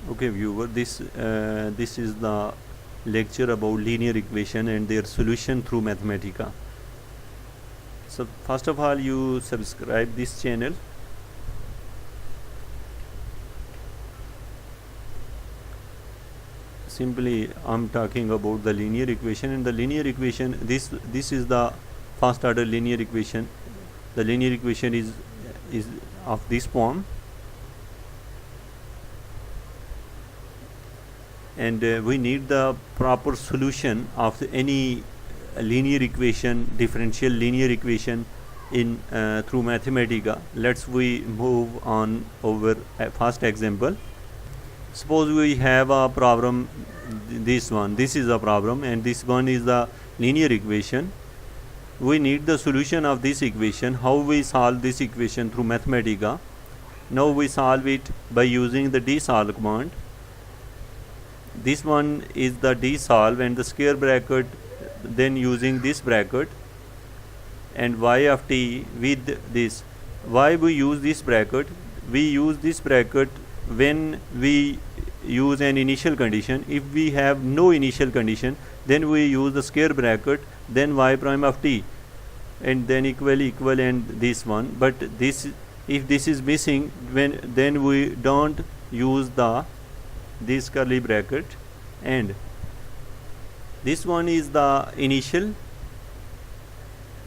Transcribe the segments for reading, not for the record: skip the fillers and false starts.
Okay, viewer, this is the lecture about linear equation and their solution through Mathematica. So first of all, you subscribe this channel. Simply I'm talking about the linear equation, and the linear equation, this is the first order linear equation. The linear equation is of this form, and we need the proper solution of any linear equation, differential linear equation in through Mathematica. We move on over a first example. Suppose we have a problem, this is a problem, and this one is the linear equation. We need the solution of this equation. How we solve this equation through Mathematica? Now we solve it by using the dsolve command. This one is the dsolve and the square bracket, then using this bracket and y of t with this. Why we use this bracket? We use this bracket when we use an initial condition. If we have no initial condition, then we use the square bracket, then y prime of t, and then equal and this one. But this, if this is missing, then we don't use this curly bracket, and this one is the initial.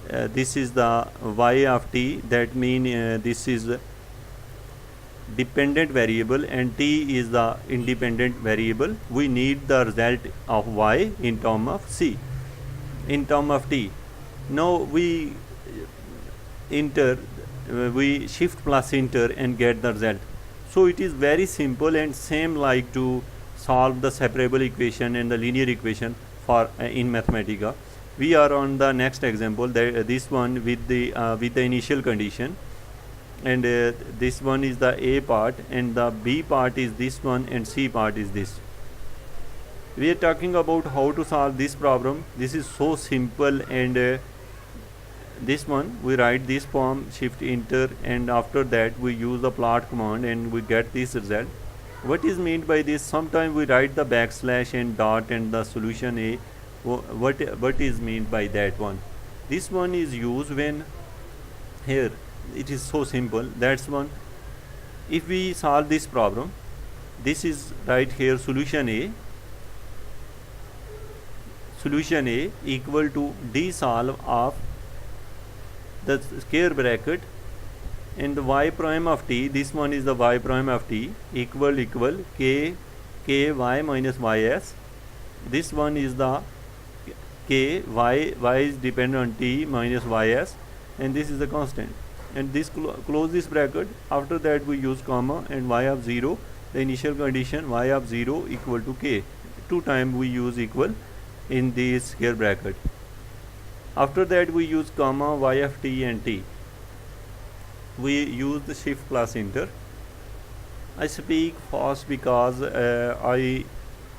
This is the y of t, that mean this is dependent variable and t is the independent variable. We need the result of y in term of c, in term of t. Now we we shift plus enter and get the result. So it is very simple and same like to solve the separable equation and the linear equation for in Mathematica. We are on the next example, this one with the initial condition, and this one is the A part, and the B part is this one, and C part is this. We are talking about how to solve this problem. This is so simple, and this one we write this form, shift enter, and after that we use the plot command and we get this result. What is meant by this? Sometimes we write the backslash and dot and the solution A. What is meant by that one? This one is used when here it is so simple. That's one. If we solve this problem, this is right here, solution A equal to dsolve of the square bracket and the y prime of t. This one is the y prime of t equal k y minus ys. This one is the k y is dependent on t minus ys, and this is the constant, and this close this bracket. After that we use comma and y of 0, the initial condition y of 0 equal to k. 2 times we use equal in this square bracket. After that we use comma, y of t and t. We use the shift plus enter. I speak fast because I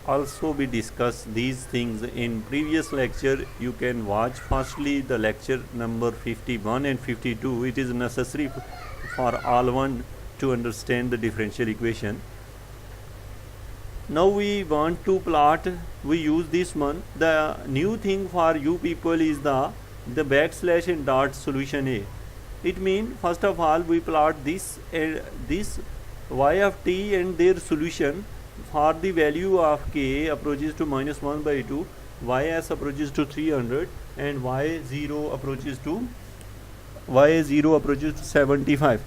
also we discuss these things in previous lecture. You can watch firstly the lecture number 51 and 52. It is necessary for all one to understand the differential equation. Now we want to plot, we use this one. The new thing for you people is the backslash and dot solution A. It means first of all we plot this y of t and their solution. For the value of k approaches to minus 1 by 2, ys approaches to 300, and y0 approaches to 75.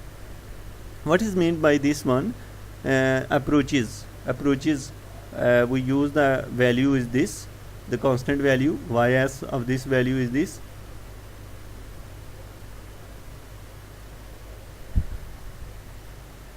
What is meant by this one? Approaches, we use the value is this, the constant value, ys of this value is this,